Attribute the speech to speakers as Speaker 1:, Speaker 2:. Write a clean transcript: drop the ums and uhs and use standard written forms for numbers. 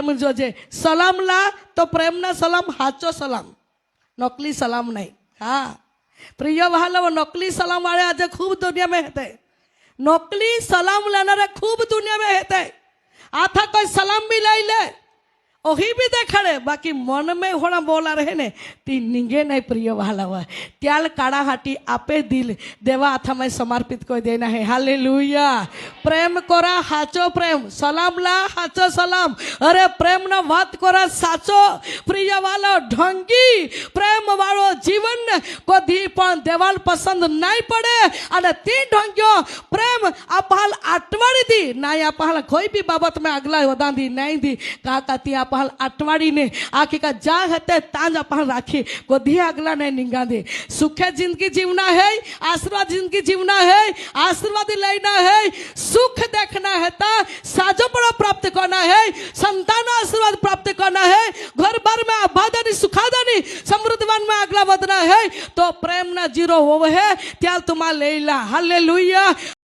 Speaker 1: તમે જોજે સલામ લા તો પ્રેમના સલામ હાચો સલામ, नकली सलाम नहीं। हाँ प्रिय भालो, नकली सलाम वाले आज खूब दुनिया में होते, नकली सलाम लेना खूब दुनिया में होते। आता कोई सलाम भी लाई ले वही भी देखाड़े, बाकी मन में होना बोला रहे ने ती निगे नहीं। प्रिय भाला हुआ त्याल काड़ा हाटी आपे दिल देवा हाथा में समर्पित कर देना है। हालेलुया। प्रेम कोरा हाचो प्रेम, सलाम ला हाचो सलाम। अरे प्रेम ना बात कोरा साचो। प्रिय वालो ढंगी प्रेम वालो जीवन को दी पण देवाल पसंद नहीं पड़े अने ती ढंगियो प्रेम आपहाल अटवाड़ी दी नहीं, आपहाल कोई भी बाबत में अगला वदा दी नहीं दी काका ती आपहाल अटवाड़ी ने आखी का जा हते तांज आपहाल राखी गोधी अगला नहीं निंगा दे। सुखे जिंदगी जीवना है, आशीर्वाद जिंदगी जीवना है, आशीर्वाद लेना है, सुख देखना है ता साजो पड़ो प्राप्त करना है, संतान आशीर्वाद प्राप्त करना है, घर बार में आबादानी सुखादानी समृद्धवान में अगला बढ़ना है तो प्रेम ना जीरो हो है त्याल तुम्हारा लेला। हालेलुया।